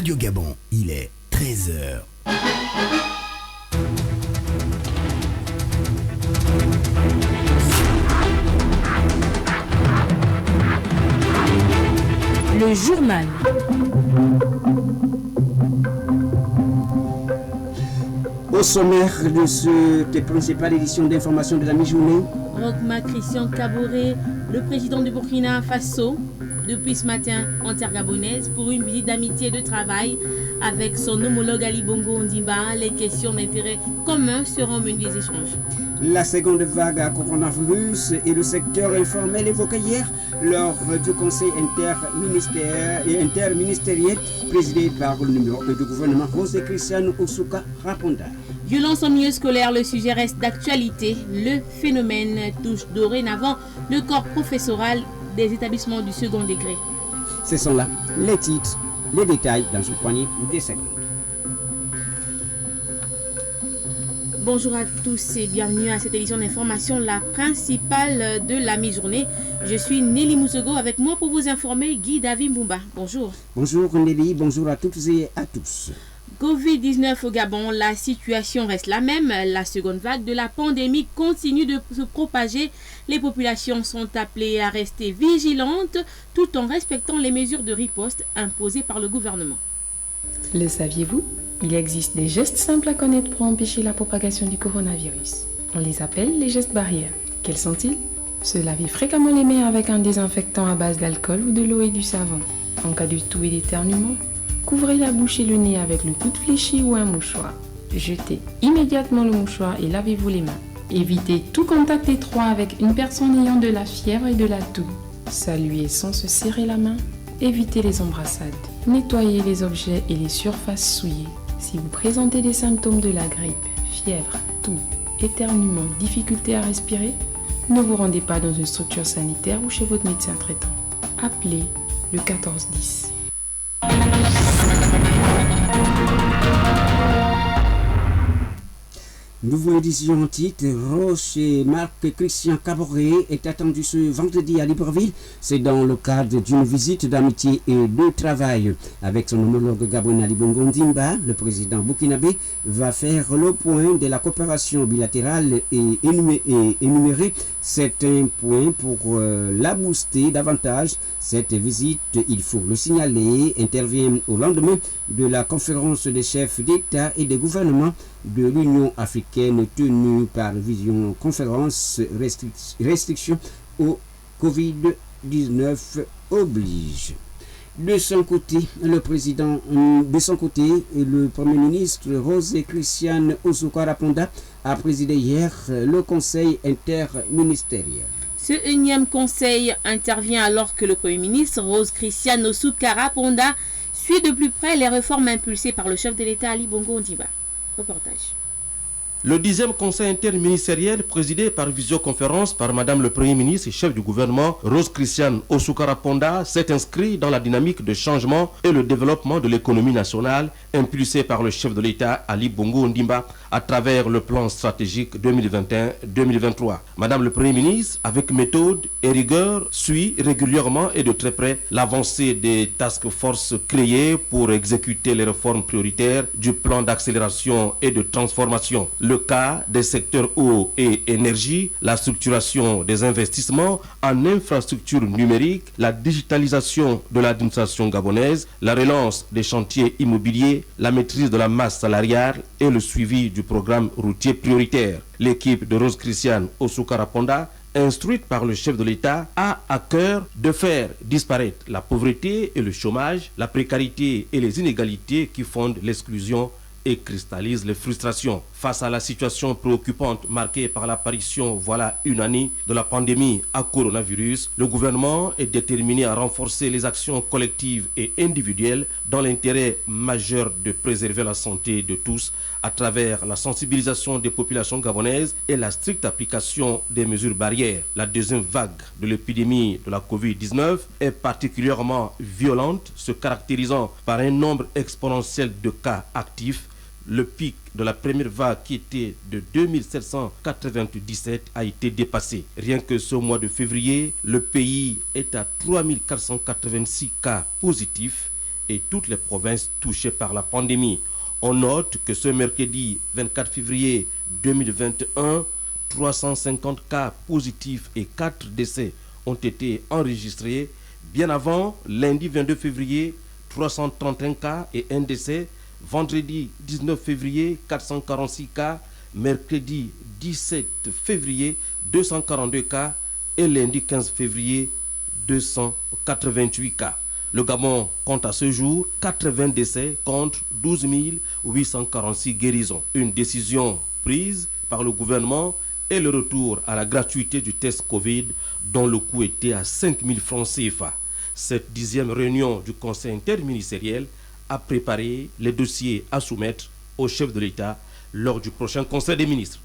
Radio Gabon, il est 13h. Le journal. Au sommaire de cette principale édition d'information de la mi-journée, Rochma Christian Kaboré, le président du Burkina Faso, depuis ce matin en terre gabonaise pour une visite d'amitié et de travail avec son homologue Ali Bongo Ondimba. Les questions d'intérêt commun seront menées des échanges. La seconde vague à coronavirus et le secteur informel évoqué hier lors du conseil interministériel présidé par le numéro 1 du gouvernement, José Christian Oussouka Raponda. Violence en milieu scolaire, le sujet reste d'actualité. Le phénomène touche dorénavant le corps professoral des établissements du second degré. Ce sont là les titres, les détails dans une poignée de secondes. Bonjour à tous et bienvenue à cette édition d'information, la principale de la mi-journée. Je suis Nelly Moussogo, avec moi pour vous informer Guy David Mbumba. Bonjour. Bonjour Nelly, bonjour à toutes et à tous. Covid-19 au Gabon, la situation reste la même. La seconde vague de la pandémie continue de se propager. Les populations sont appelées à rester vigilantes tout en respectant les mesures de riposte imposées par le gouvernement. Le saviez-vous ? Il existe des gestes simples à connaître pour empêcher la propagation du coronavirus. On les appelle les gestes barrières. Quels sont-ils ? Se laver fréquemment les mains avec un désinfectant à base d'alcool ou de l'eau et du savon. En cas de toux et d'éternuement, couvrez la bouche et le nez avec le coude fléchi ou un mouchoir. Jetez immédiatement le mouchoir et lavez-vous les mains. Évitez tout contact étroit avec une personne ayant de la fièvre et de la toux. Saluez sans se serrer la main. Évitez les embrassades. Nettoyez les objets et les surfaces souillées. Si vous présentez des symptômes de la grippe, fièvre, toux, éternuement, difficulté à respirer, ne vous rendez pas dans une structure sanitaire ou chez votre médecin traitant. Appelez le 1410. Nouvelle édition en titre, Roche et Marc Christian Kaboré est attendu ce vendredi à Libreville. C'est dans le cadre d'une visite d'amitié et de travail. Avec son homologue gabonais Ali Bongo Ondimba, le président burkinabé va faire le point de la coopération bilatérale et énumérer certains points pour la booster davantage. Cette visite, il faut le signaler, intervient au lendemain de la conférence des chefs d'État et des gouvernements de l'Union africaine tenue par Vision Conférence restriction au Covid-19 oblige. De son côté, le Premier ministre José Christian Oussouka Raponda a présidé hier le conseil interministériel. Ce énième conseil intervient alors que le Premier ministre José Christian Oussouka Raponda suit de plus près les réformes impulsées par le chef de l'État Ali Bongo Ondimba. Reportage. Le 10e conseil interministériel présidé par visioconférence par Madame le Premier ministre et chef du gouvernement José Christian Oussouka Raponda s'est inscrit dans la dynamique de changement et le développement de l'économie nationale impulsé par le chef de l'État Ali Bongo Ondimba à travers le plan stratégique 2021-2023. Madame le Premier ministre, avec méthode et rigueur, suit régulièrement et de très près l'avancée des task forces créées pour exécuter les réformes prioritaires du plan d'accélération et de transformation. Le cas des secteurs eau et énergie, la structuration des investissements en infrastructures numériques, la digitalisation de l'administration gabonaise, la relance des chantiers immobiliers, la maîtrise de la masse salariale et le suivi du programme routier prioritaire. L'équipe de José Christian Oussouka Raponda, instruite par le chef de l'État, a à cœur de faire disparaître la pauvreté et le chômage, la précarité et les inégalités qui fondent l'exclusion et cristallise les frustrations. Face à la situation préoccupante marquée par l'apparition, voilà une année, de la pandémie à coronavirus, le gouvernement est déterminé à renforcer les actions collectives et individuelles dans l'intérêt majeur de préserver la santé de tous à travers la sensibilisation des populations gabonaises et la stricte application des mesures barrières. La deuxième vague de l'épidémie de la Covid-19 est particulièrement violente, se caractérisant par un nombre exponentiel de cas actifs. Le pic de la première vague qui était de 2797 a été dépassé. Rien que ce mois de février, le pays est à 3486 cas positifs et toutes les provinces touchées par la pandémie. On note que ce mercredi 24 février 2021, 350 cas positifs et 4 décès ont été enregistrés. Bien avant, lundi 22 février, 331 cas et 1 décès. Vendredi 19 février, 446 cas. Mercredi 17 février, 242 cas. Et lundi 15 février, 288 cas. Le Gabon compte à ce jour 80 décès contre 12 846 guérisons. Une décision prise par le gouvernement et le retour à la gratuité du test Covid dont le coût était à 5 000 francs CFA. Cette 10e réunion du Conseil interministériel a préparé les dossiers à soumettre au chef de l'État lors du prochain Conseil des ministres.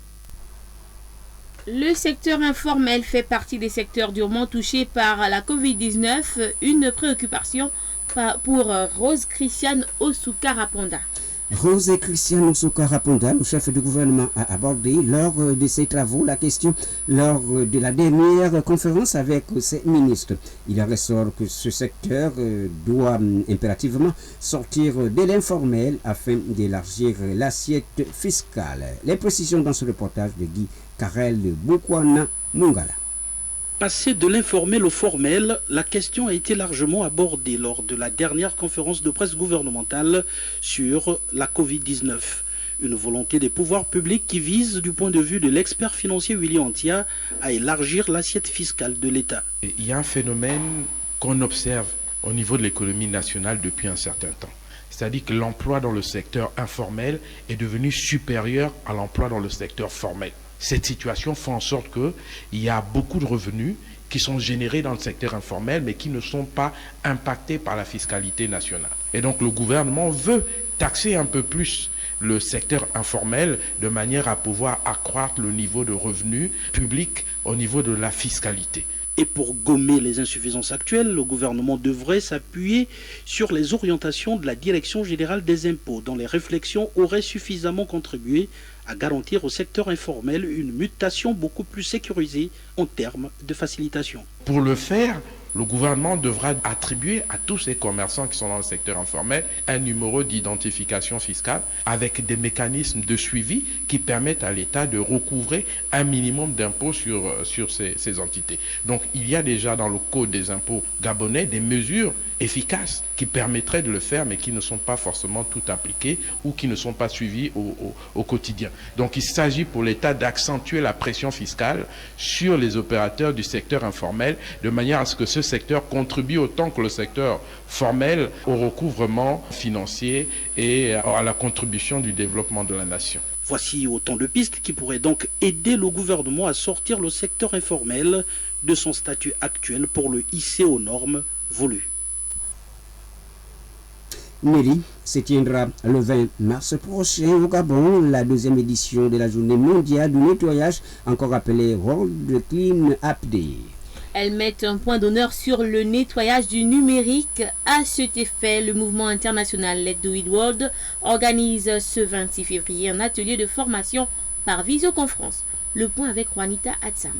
Le secteur informel fait partie des secteurs durement touchés par la Covid-19, une préoccupation pour Rose Christiane Osuka-Raponda. Rose Christiane Osuka-Raponda, le chef du gouvernement, a abordé lors de ses travaux la question lors de la dernière conférence avec ses ministres. Il ressort que ce secteur doit impérativement sortir de l'informel afin d'élargir l'assiette fiscale. Les précisions dans ce reportage de Guy Karel Boukwana Mungala. Passer de l'informel au formel, la question a été largement abordée lors de la dernière conférence de presse gouvernementale sur la Covid-19. Une volonté des pouvoirs publics qui vise, du point de vue de l'expert financier Willy Antia, à élargir l'assiette fiscale de l'État. Il y a un phénomène qu'on observe au niveau de l'économie nationale depuis un certain temps. C'est-à-dire que l'emploi dans le secteur informel est devenu supérieur à l'emploi dans le secteur formel. Cette situation fait en sorte qu'il y a beaucoup de revenus qui sont générés dans le secteur informel, mais qui ne sont pas impactés par la fiscalité nationale. Et donc le gouvernement veut taxer un peu plus le secteur informel de manière à pouvoir accroître le niveau de revenus publics au niveau de la fiscalité. Et pour gommer les insuffisances actuelles, le gouvernement devrait s'appuyer sur les orientations de la Direction générale des impôts, dont les réflexions auraient suffisamment contribué à garantir au secteur informel une mutation beaucoup plus sécurisée en termes de facilitation. Pour le faire, le gouvernement devra attribuer à tous ces commerçants qui sont dans le secteur informel un numéro d'identification fiscale avec des mécanismes de suivi qui permettent à l'État de recouvrer un minimum d'impôts sur ces entités. Donc il y a déjà dans le code des impôts gabonais des mesures efficaces qui permettraient de le faire mais qui ne sont pas forcément toutes appliquées ou qui ne sont pas suivies au quotidien. Donc il s'agit pour l'État d'accentuer la pression fiscale sur les opérateurs du secteur informel de manière à ce que ce secteur contribue autant que le secteur formel au recouvrement financier et à la contribution du développement de la nation. Voici autant de pistes qui pourraient donc aider le gouvernement à sortir le secteur informel de son statut actuel pour le hisser aux normes voulues. Nelly se tiendra le 20 mars prochain au Gabon, la deuxième édition de la journée mondiale du nettoyage, encore appelée World Clean Up Day. Elles mettent un point d'honneur sur le nettoyage du numérique. À cet effet, le mouvement international Let's Do It World organise ce 26 février un atelier de formation par visioconférence. Le point avec Juanita Atsam.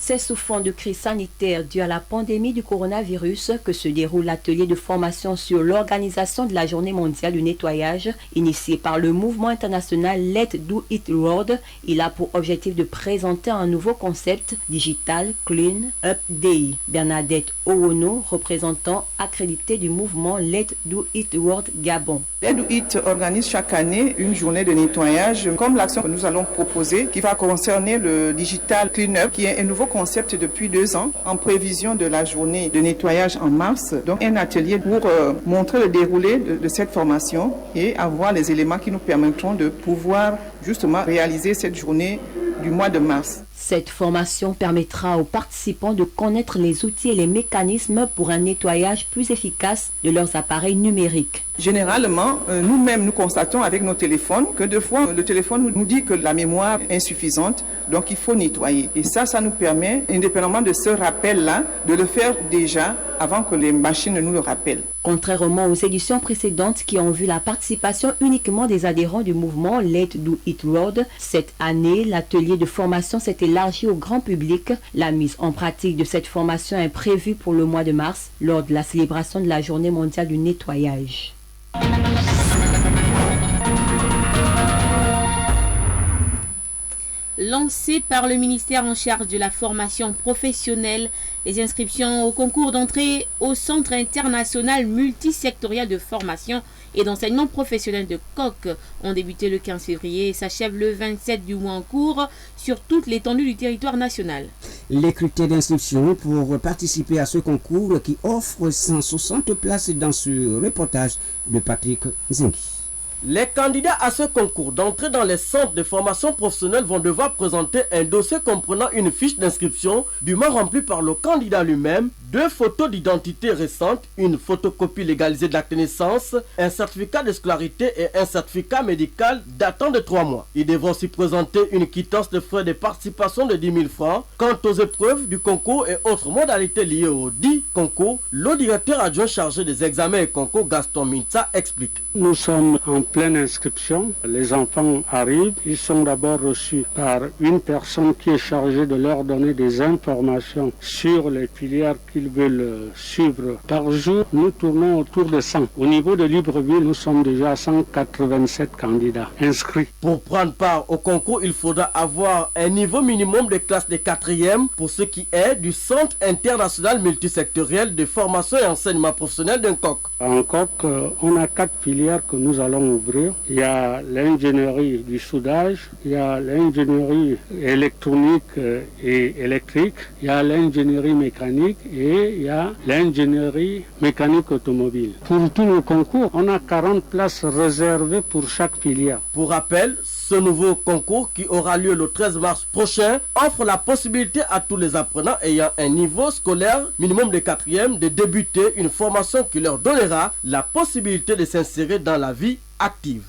C'est sous fond de crise sanitaire due à la pandémie du coronavirus que se déroule l'atelier de formation sur l'organisation de la journée mondiale du nettoyage initié par le mouvement international Let's Do It World. Il a pour objectif de présenter un nouveau concept digital Clean Up Day. Bernadette Owono, représentant accrédité du mouvement Let's Do It World Gabon. Let's Do It organise chaque année une journée de nettoyage comme l'action que nous allons proposer qui va concerner le digital Clean Up qui est un nouveau concept depuis 2 ans en prévision de la journée de nettoyage en mars. Donc un atelier pour montrer le déroulé de cette formation et avoir les éléments qui nous permettront de pouvoir justement réaliser cette journée du mois de mars. Cette formation permettra aux participants de connaître les outils et les mécanismes pour un nettoyage plus efficace de leurs appareils numériques. Généralement, nous-mêmes, nous constatons avec nos téléphones que deux fois, le téléphone nous dit que la mémoire est insuffisante, donc il faut nettoyer. Et ça nous permet, indépendamment de ce rappel-là, de le faire déjà avant que les machines nous le rappellent. Contrairement aux éditions précédentes qui ont vu la participation uniquement des adhérents du mouvement Let's Do It Road, cette année, l'atelier de formation s'est élargi au grand public. La mise en pratique de cette formation est prévue pour le mois de mars, lors de la célébration de la Journée mondiale du nettoyage. Lancé par le ministère en charge de la formation professionnelle, les inscriptions au concours d'entrée au Centre international multisectoriel de formation et d'enseignement professionnel de Coq ont débuté le 15 février et s'achèvent le 27 du mois en cours sur toute l'étendue du territoire national. Les critères d'inscription pour participer à ce concours qui offre 160 places dans ce reportage de Patrick Zengi. Les candidats à ce concours d'entrée dans les centres de formation professionnelle vont devoir présenter un dossier comprenant une fiche d'inscription dûment remplie par le candidat lui-même, 2 photos d'identité récentes, une photocopie légalisée de l'acte de naissance, un certificat de scolarité et un certificat médical datant de 3 mois. Ils devront aussi présenter une quittance de frais de participation de 10 000 francs. Quant aux épreuves du concours et autres modalités liées au dit concours, le directeur adjoint chargé des examens et concours Gaston Mintsa explique. Nous sommes en pleine inscription. Les enfants arrivent. Ils sont d'abord reçus par une personne qui est chargée de leur donner des informations sur les filières qu'ils veulent suivre. Par jour, nous tournons autour de 100. Au niveau de Libreville, nous sommes déjà à 187 candidats inscrits. Pour prendre part au concours, il faudra avoir un niveau minimum de classe de 4e pour ce qui est du Centre international multisectoriel de formation et enseignement professionnel d'un Coq. En Coq, on a 4 filières que nous allons ouvrir. Il y a l'ingénierie du soudage, il y a l'ingénierie électronique et électrique, il y a l'ingénierie mécanique et il y a l'ingénierie mécanique automobile. Pour tous nos concours, on a 40 places réservées pour chaque filière. Pour rappel, ce nouveau concours qui aura lieu le 13 mars prochain offre la possibilité à tous les apprenants ayant un niveau scolaire minimum de 4e de débuter une formation qui leur donnera la possibilité de s'insérer dans la vie active.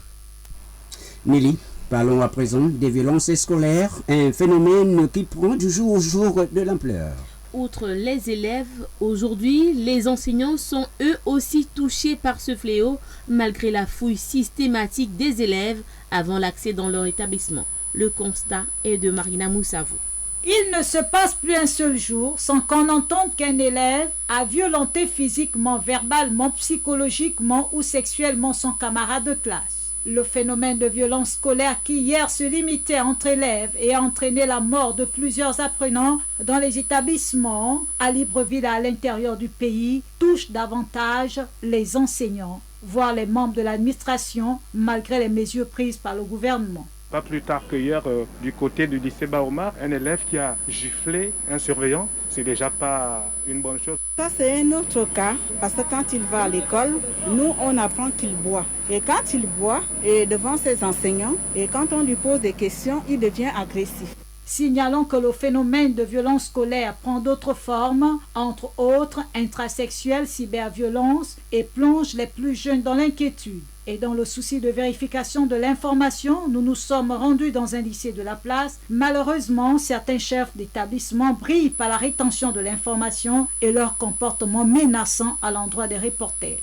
Nelly, parlons à présent des violences scolaires, un phénomène qui prend du jour au jour de l'ampleur. Outre les élèves, aujourd'hui, les enseignants sont eux aussi touchés par ce fléau, malgré la fouille systématique des élèves avant l'accès dans leur établissement. Le constat est de Marina Moussavou. Il ne se passe plus un seul jour sans qu'on entende qu'un élève a violenté physiquement, verbalement, psychologiquement ou sexuellement son camarade de classe. Le phénomène de violence scolaire qui hier se limitait entre élèves et a entraîné la mort de plusieurs apprenants dans les établissements à Libreville et à l'intérieur du pays touche davantage les enseignants, voire les membres de l'administration, malgré les mesures prises par le gouvernement. Pas plus tard que hier, du côté du lycée Baoumar, un élève qui a giflé un surveillant, c'est déjà pas une bonne chose. Ça, c'est un autre cas, parce que quand il va à l'école, nous, on apprend qu'il boit. Et quand il boit, et devant ses enseignants, et quand on lui pose des questions, il devient agressif. Signalons que le phénomène de violence scolaire prend d'autres formes, entre autres intrasexuelle, cyberviolence, et plonge les plus jeunes dans l'inquiétude. Et dans le souci de vérification de l'information, nous nous sommes rendus dans un lycée de la place. Malheureusement, certains chefs d'établissement brillent par la rétention de l'information et leur comportement menaçant à l'endroit des reporters.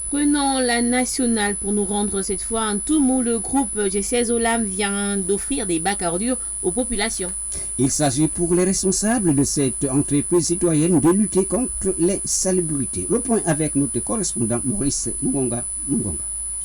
Prenons la nationale pour nous rendre cette fois en Toumou. Le groupe G16 Olam vient d'offrir des bacs à ordures aux populations. Il s'agit pour les responsables de cette entreprise citoyenne de lutter contre les salubrités. Le point avec notre correspondant Maurice Mungonga.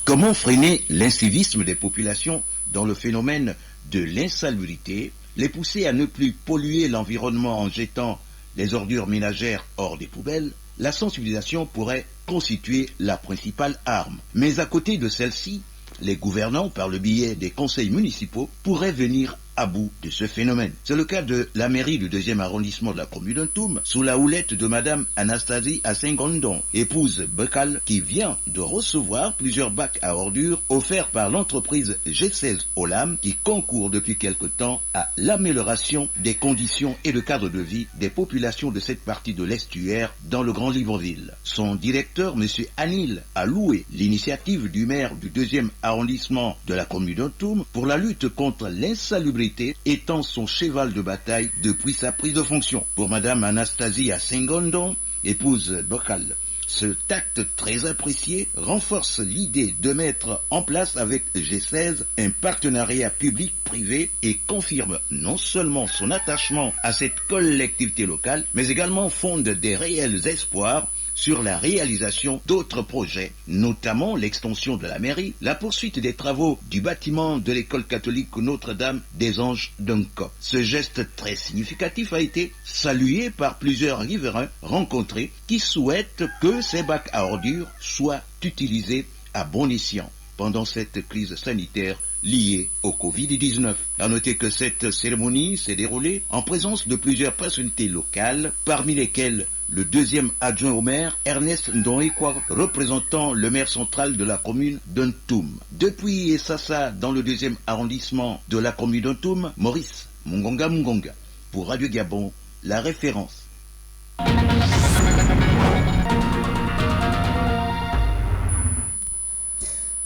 Comment freiner l'incivisme des populations dans le phénomène de l'insalubrité, les pousser à ne plus polluer l'environnement en jetant les ordures ménagères hors des poubelles? La sensibilisation pourrait constituer la principale arme. Mais à côté de celle-ci, les gouvernants, par le biais des conseils municipaux, pourraient venir à bout de ce phénomène. C'est le cas de la mairie du 2e arrondissement de la commune d'Untum, sous la houlette de Madame Anastasie Assengondon, épouse Bekal, qui vient de recevoir plusieurs bacs à ordures offerts par l'entreprise G16 Olam, qui concourt depuis quelque temps à l'amélioration des conditions et le cadre de vie des populations de cette partie de l'estuaire dans le Grand Libreville. Son directeur, M. Anil, a loué l'initiative du maire du 2e arrondissement de la commune d'Untum pour la lutte contre l'insalubrité, étant son cheval de bataille depuis sa prise de fonction. Pour Madame Anastasie Assengondon, épouse Bokal, ce tact très apprécié renforce l'idée de mettre en place avec G16 un partenariat public-privé et confirme non seulement son attachement à cette collectivité locale, mais également fonde des réels espoirs sur la réalisation d'autres projets, notamment l'extension de la mairie, la poursuite des travaux du bâtiment de l'école catholique Notre-Dame des Anges d'Unco. Ce geste très significatif a été salué par plusieurs riverains rencontrés qui souhaitent que ces bacs à ordures soient utilisés à bon escient pendant cette crise sanitaire liée au Covid-19. À noter que cette cérémonie s'est déroulée en présence de plusieurs personnalités locales, parmi lesquelles le 2e adjoint au maire, Ernest Ndonekwa, représentant le maire central de la commune d'Untum. Depuis Essassa, dans le 2e arrondissement de la commune d'Untum, Maurice Mungonga Mungonga. Pour Radio Gabon, la référence.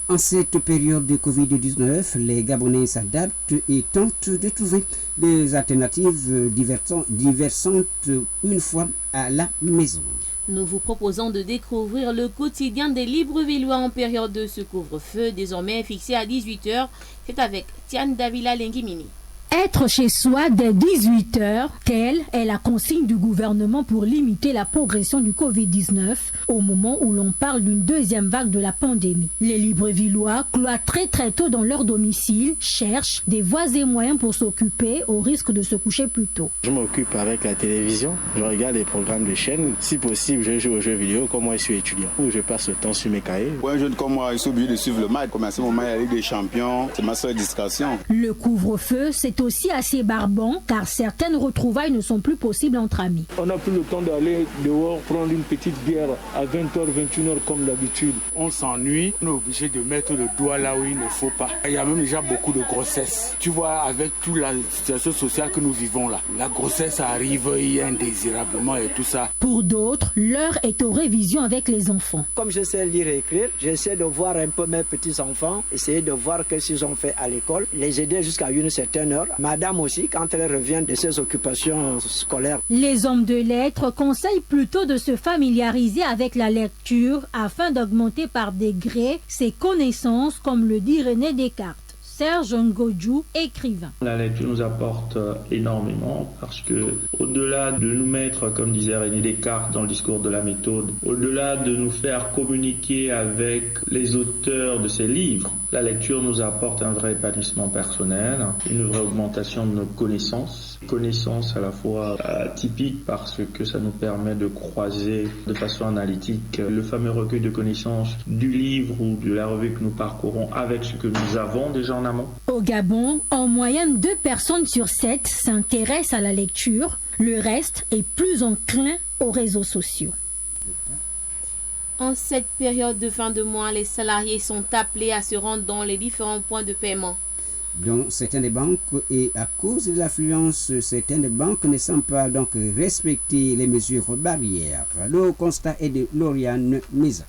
En cette période de Covid-19, les Gabonais s'adaptent et tentent de trouver des alternatives diversantes une fois à la maison. Nous vous proposons de découvrir le quotidien des Librevillois en période de ce couvre-feu, désormais fixé à 18h. C'est avec Tiane Davila Lengimini. Être chez soi dès 18h, telle est la consigne du gouvernement pour limiter la progression du Covid-19 au moment où l'on parle d'une deuxième vague de la pandémie. Les Librevillois, cloîtrés très tôt dans leur domicile, cherchent des voies et moyens pour s'occuper au risque de se coucher plus tôt. Je m'occupe avec la télévision, je regarde les programmes de chaîne. Si possible, je joue aux jeux vidéo comme moi je suis étudiant. Ou je passe le temps sur mes cahiers. Pour un jeune comme moi, je suis obligé de suivre le match. Comme à ce moment, il y a la Ligue des Champions, c'est ma seule distraction. Le couvre-feu, c'est aussi assez barbant car certaines retrouvailles ne sont plus possibles entre amis. On n'a plus le temps d'aller dehors prendre une petite bière à 20h, 21h comme d'habitude. On s'ennuie, on est obligé de mettre le doigt là où il ne faut pas. Il y a même déjà beaucoup de grossesses. Tu vois, avec toute la situation sociale que nous vivons là, la grossesse arrive indésirablement et tout ça. Pour d'autres, l'heure est aux révisions avec les enfants. Comme je sais lire et écrire, j'essaie de voir un peu mes petits-enfants, essayer de voir ce qu'ils ont fait à l'école, les aider jusqu'à une certaine heure. Madame aussi, quand elle revient de ses occupations scolaires. Les hommes de lettres conseillent plutôt de se familiariser avec la lecture afin d'augmenter par degrés ses connaissances, comme le dit René Descartes. Serge Ngodjou, écrivain. La lecture nous apporte énormément parce que, au-delà de nous mettre, comme disait René Descartes dans le discours de la méthode, au-delà de nous faire communiquer avec les auteurs de ces livres, la lecture nous apporte un vrai épanouissement personnel, une vraie augmentation de nos connaissances à la fois typiques parce que ça nous permet de croiser de façon analytique le fameux recueil de connaissances du livre ou de la revue que nous parcourons avec ce que nous avons déjà en amont. Au Gabon, en moyenne 2 personnes sur 7 s'intéressent à la lecture, le reste est plus enclin aux réseaux sociaux. En cette période de fin de mois, les salariés sont appelés à se rendre dans les différents points de paiement. Dans certaines banques, et à cause de l'affluence, certaines banques ne semblent pas donc respecter les mesures barrières. Le constat est de Lauriane Meza.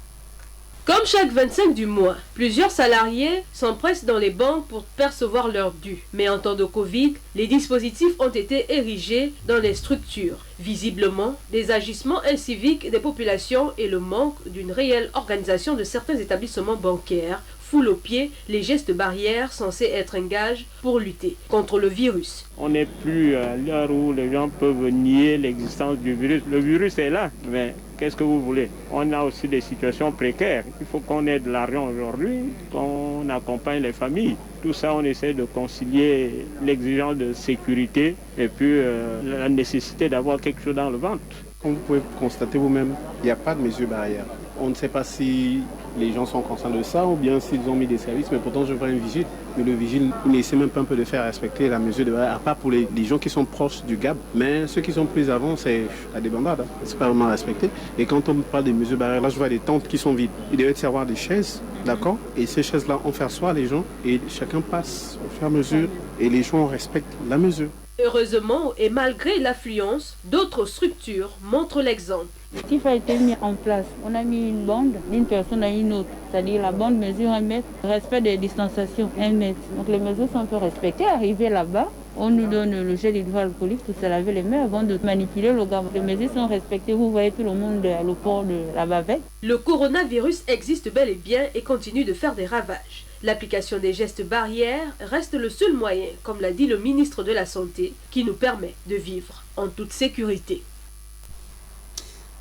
Comme chaque 25 du mois, plusieurs salariés s'empressent dans les banques pour percevoir leurs dus. Mais en temps de Covid, les dispositifs ont été érigés dans les structures. Visiblement, des agissements inciviques des populations et le manque d'une réelle organisation de certains établissements bancaires foulent aux pieds les gestes barrières censés être un gage pour lutter contre le virus. On n'est plus à l'heure où les gens peuvent nier l'existence du virus. Le virus est là, mais qu'est-ce que vous voulez? On a aussi des situations précaires. Il faut qu'on ait de l'argent aujourd'hui, qu'on accompagne les familles. Tout ça, on essaie de concilier l'exigence de sécurité et puis la nécessité d'avoir quelque chose dans le ventre. Comme vous pouvez constater vous-même, il n'y a pas de mesures barrières. On ne sait pas si les gens sont conscients de ça ou bien s'ils ont mis des services, mais pourtant je vois un vigile. Mais le vigile n'essaie même pas un peu de faire respecter la mesure de barrière, à part pour les gens qui sont proches du GAB. Mais ceux qui sont plus avant, c'est la débandade. C'est pas vraiment respecté. Et quand on parle des mesures barrières, là je vois des tentes qui sont vides. Il devait y avoir des chaises, d'accord? Et ces chaises-là, on fait asseoir les gens et chacun passe au fur et à mesure et les gens respectent la mesure. Heureusement et malgré l'affluence, d'autres structures montrent l'exemple. Ce qui a été mis en place, on a mis une bande d'une personne à une autre. C'est-à-dire la bande mesure 1 mètre, respect des distanciations 1 mètre. Donc les mesures sont un peu respectées. Arrivé là-bas, on nous donne le gel hydroalcoolique pour se laver les mains avant de manipuler le gars. Les mesures sont respectées. Vous voyez tout le monde à le port de la bavette. Le coronavirus existe bel et bien et continue de faire des ravages. L'application des gestes barrières reste le seul moyen, comme l'a dit le ministre de la Santé, qui nous permet de vivre en toute sécurité.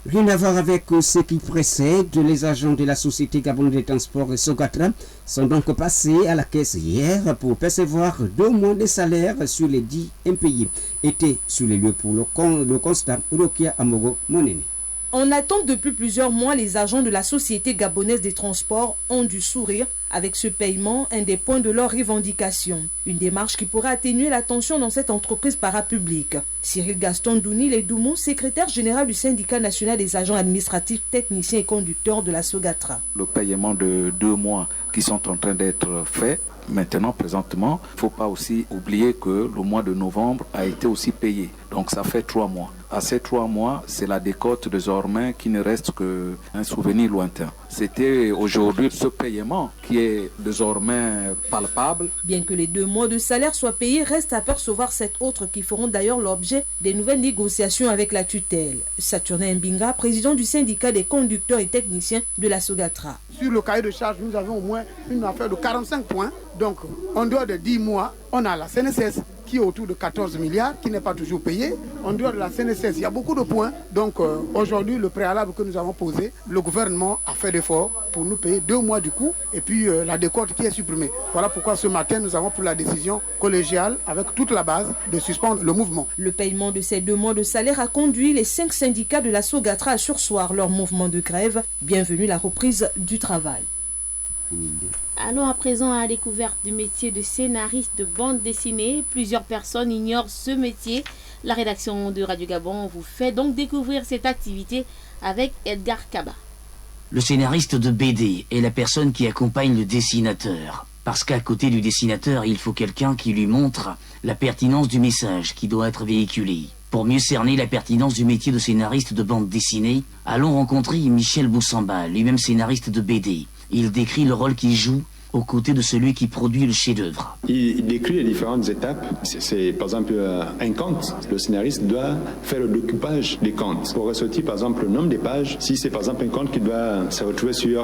Rien à voir avec ce qui précède, les agents de la Société Gabonaise des Transports Sogatra sont donc passés à la caisse hier pour percevoir 2 mois de salaire sur les 10 impayés. Était sur les lieux pour le constat, Rokia Amogo Monene. En attente depuis plusieurs mois, les agents de la Société Gabonaise des Transports ont dû sourire avec ce paiement, un des points de leur revendication. Une démarche qui pourrait atténuer la tension dans cette entreprise parapublique. Cyril Gaston Dounil-Edoumou, secrétaire général du syndicat national des agents administratifs, techniciens et conducteurs de la Sogatra. Le paiement de 2 mois qui sont en train d'être faits, maintenant, présentement, il ne faut pas aussi oublier que le mois de novembre a été aussi payé. Donc ça fait 3 mois. À ces 3 mois, c'est la décote désormais qui ne reste qu'un souvenir lointain. C'était aujourd'hui ce paiement qui est désormais palpable. Bien que les 2 mois de salaire soient payés, reste à percevoir 7 autres qui feront d'ailleurs l'objet des nouvelles négociations avec la tutelle. Saturnin Mbinga, président du syndicat des conducteurs et techniciens de la Sogatra. Sur le cahier de charge, nous avons au moins une affaire de 45 points. Donc, en dehors de 10 mois, on a la CNSS qui est autour de 14 milliards, qui n'est pas toujours payé. En dehors de la CNSS, il y a beaucoup de points. Donc aujourd'hui, le préalable que nous avons posé, le gouvernement a fait d'efforts pour nous payer 2 mois du coup, et puis la décote qui est supprimée. Voilà pourquoi ce matin, nous avons pris la décision collégiale, avec toute la base, de suspendre le mouvement. Le paiement de ces 2 mois de salaire a conduit les 5 syndicats de la Sogatra à surseoir leur mouvement de grève. Bienvenue la reprise du travail. Allons à présent à la découverte du métier de scénariste de bande dessinée. Plusieurs personnes ignorent ce métier. La rédaction de Radio Gabon vous fait donc découvrir cette activité avec Edgar Kaba. Le scénariste de BD est la personne qui accompagne le dessinateur. Parce qu'à côté du dessinateur, il faut quelqu'un qui lui montre la pertinence du message qui doit être véhiculé. Pour mieux cerner la pertinence du métier de scénariste de bande dessinée, allons rencontrer Michel Boussamba, lui-même scénariste de BD. Il décrit le rôle qu'il joue aux côtés de celui qui produit le chef-d'œuvre. Il décrit les différentes étapes. C'est par exemple un conte. Le scénariste doit faire le découpage des contes pour ressortir par exemple le nombre des pages. Si c'est par exemple un conte qui doit se retrouver sur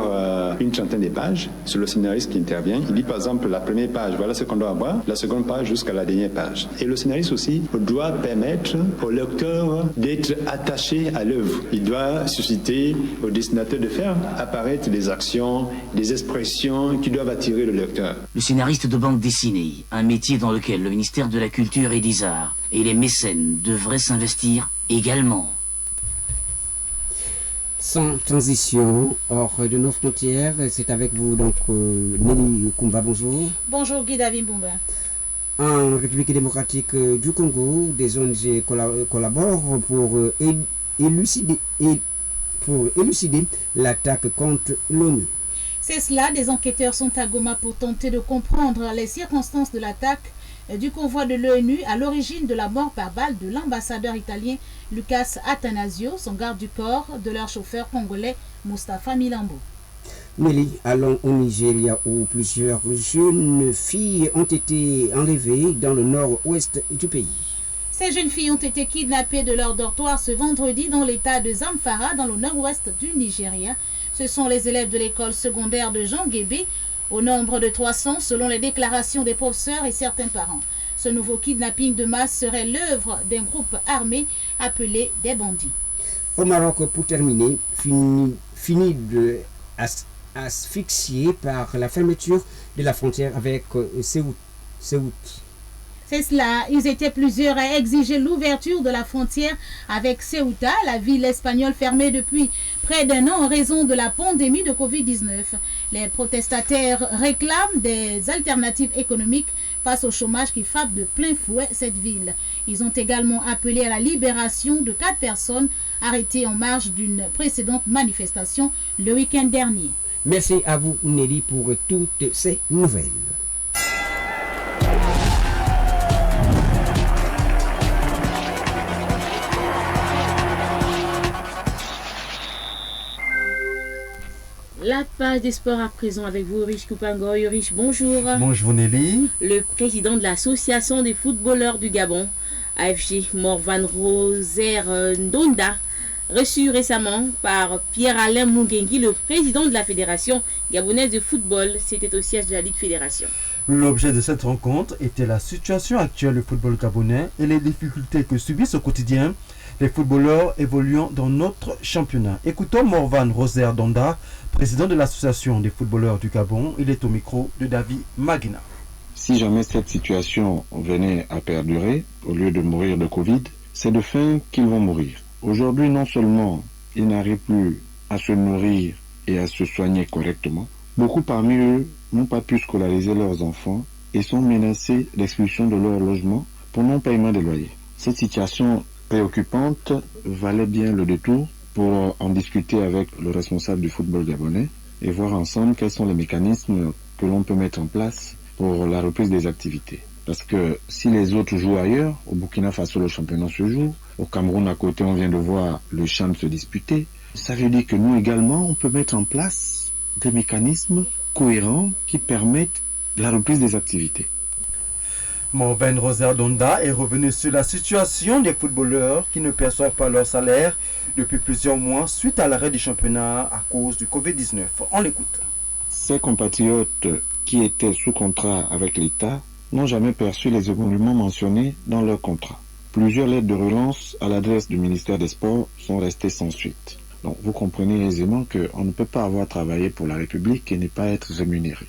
une trentaine de pages, c'est le scénariste qui intervient. Il dit par exemple la première page, voilà ce qu'on doit avoir, la seconde page jusqu'à la dernière page. Et le scénariste aussi doit permettre au lecteur d'être attaché à l'œuvre. Il doit susciter au dessinateur de faire apparaître des actions, des expressions qui doivent attirer le lecteur. Le scénariste de bande dessinée, un métier dans lequel le ministère de la Culture et des Arts et les mécènes devraient s'investir également. Sans transition, hors de nos frontières, c'est avec vous donc Nelly Kumba, bonjour. Bonjour Guy David Boumba. En République démocratique du Congo, des ONG collaborent pour élucider l'attaque contre l'ONU. C'est cela, des enquêteurs sont à Goma pour tenter de comprendre les circonstances de l'attaque du convoi de l'ONU à l'origine de la mort par balle de l'ambassadeur italien Lucas Attanasio, son garde du corps, de leur chauffeur congolais Mustapha Milambo. Nelly, allons au Nigeria où plusieurs jeunes filles ont été enlevées dans le nord-ouest du pays. Ces jeunes filles ont été kidnappées de leur dortoir ce vendredi dans l'état de Zamfara, dans le nord-ouest du Nigeria. Ce sont les élèves de l'école secondaire de Jean Guébé, au nombre de 300 selon les déclarations des professeurs et certains parents. Ce nouveau kidnapping de masse serait l'œuvre d'un groupe armé appelé des bandits. Au Maroc, pour terminer, fini de asphyxié par la fermeture de la frontière avec Ceuta. C'est cela, ils étaient plusieurs à exiger l'ouverture de la frontière avec Ceuta, la ville espagnole fermée depuis près d'un an en raison de la pandémie de Covid-19. Les protestataires réclament des alternatives économiques face au chômage qui frappe de plein fouet cette ville. Ils ont également appelé à la libération de 4 personnes arrêtées en marge d'une précédente manifestation le week-end dernier. Merci à vous, Nelly, pour toutes ces nouvelles. La page des sports à présent avec vous, Rich Kupango. Rich, bonjour. Bonjour Nelly. Le président de l'association des footballeurs du Gabon, AFG Morvan Roser Ndonda, reçu récemment par Pierre-Alain Mungengi, le président de la Fédération gabonaise de football. C'était au siège de la Ligue Fédération. L'objet de cette rencontre était la situation actuelle du football gabonais et les difficultés que subissent au quotidien les footballeurs évoluant dans notre championnat. Écoutons Morvan Roser Ndonda, président de l'association des footballeurs du Gabon. Il est au micro de David Magina. Si jamais cette situation venait à perdurer, au lieu de mourir de Covid, c'est de faim qu'ils vont mourir. Aujourd'hui, non seulement ils n'arrivent plus à se nourrir et à se soigner correctement, beaucoup parmi eux n'ont pas pu scolariser leurs enfants et sont menacés d'expulsion de leur logement pour non-paiement des loyers. Cette situation préoccupante valait bien le détour pour en discuter avec le responsable du football gabonais et voir ensemble quels sont les mécanismes que l'on peut mettre en place pour la reprise des activités. Parce que si les autres jouent ailleurs, au Burkina Faso le championnat se joue, au Cameroun à côté on vient de voir le Chan se disputer, ça veut dire que nous également on peut mettre en place des mécanismes cohérents qui permettent la reprise des activités. Morvan Roser Ndonda est revenu sur la situation des footballeurs qui ne perçoivent pas leur salaire depuis plusieurs mois suite à l'arrêt du championnat à cause du Covid-19. On l'écoute. Ces compatriotes qui étaient sous contrat avec l'État n'ont jamais perçu les émoluments mentionnés dans leur contrat. Plusieurs lettres de relance à l'adresse du ministère des Sports sont restées sans suite. Donc vous comprenez aisément qu'on ne peut pas avoir travaillé pour la République et ne pas être rémunéré.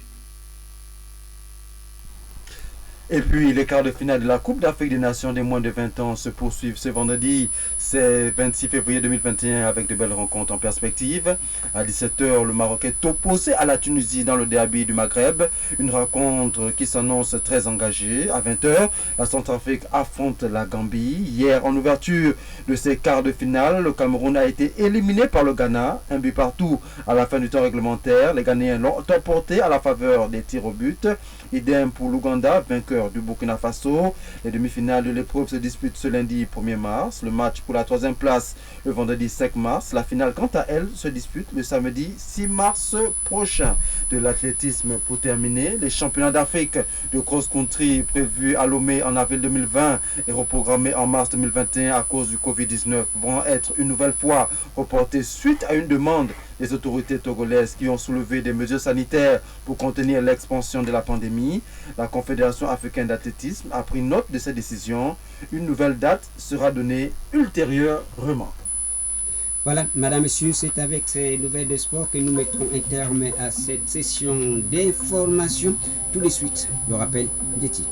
Et puis, les quarts de finale de la Coupe d'Afrique des Nations des moins de 20 ans se poursuivent ce vendredi. C'est 26 février 2021 avec de belles rencontres en perspective. À 17h, le Maroc est opposé à la Tunisie dans le derby du Maghreb. Une rencontre qui s'annonce très engagée. À 20h, la Centrafrique affronte la Gambie. Hier, en ouverture de ces quarts de finale, le Cameroun a été éliminé par le Ghana. Un but partout à la fin du temps réglementaire. Les Ghanéens l'ont emporté à la faveur des tirs au but. Idem pour l'Ouganda, vainqueur du Burkina Faso. Les demi-finales de l'épreuve se disputent ce lundi 1er mars. Le match pour la 3e place le vendredi 5 mars. La finale, quant à elle, se dispute le samedi 6 mars prochain. De l'athlétisme pour terminer. Les championnats d'Afrique de cross-country prévus à Lomé en avril 2020 et reprogrammés en mars 2021 à cause du Covid-19 vont être une nouvelle fois reportés suite à une demande des autorités togolaises qui ont soulevé des mesures sanitaires pour contenir l'expansion de la pandémie. La Confédération africaine d'athlétisme a pris note de cette décision. Une nouvelle date sera donnée ultérieurement. Voilà, madame, monsieur, c'est avec ces nouvelles de sport que nous mettons un terme à cette session d'information. Tout de suite, le rappel des titres.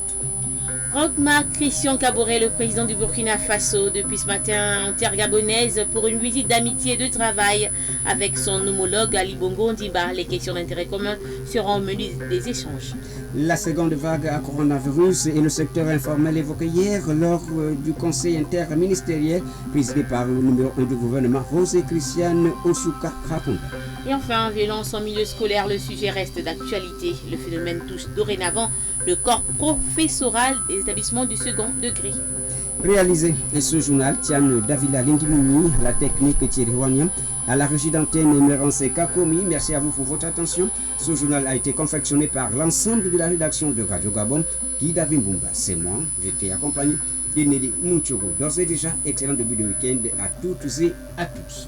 Roch-Marc Christian Kaboré, le président du Burkina Faso, depuis ce matin en terre gabonaise pour une visite d'amitié et de travail avec son homologue Ali Bongo Ondimba. Les questions d'intérêt commun seront au menu des échanges. La seconde vague à coronavirus et le secteur informel évoqué hier lors du conseil interministériel présidé par le numéro 1 du gouvernement, José Christian Osuka Raponda. Et enfin, violence en milieu scolaire, le sujet reste d'actualité. Le phénomène touche dorénavant le corps professoral des établissements du second degré. Réalisé ce journal, Tiane Davila Lingimini, la technique Thierry Wanyam, à la régie d'antenne Emerance Kakomi. Merci à vous pour votre attention. Ce journal a été confectionné par l'ensemble de la rédaction de Radio Gabon, Guy David Mbumba. C'est moi, j'étais accompagné de Nelly Mounchogo. D'ores et déjà, excellent début de week-end à toutes et à tous.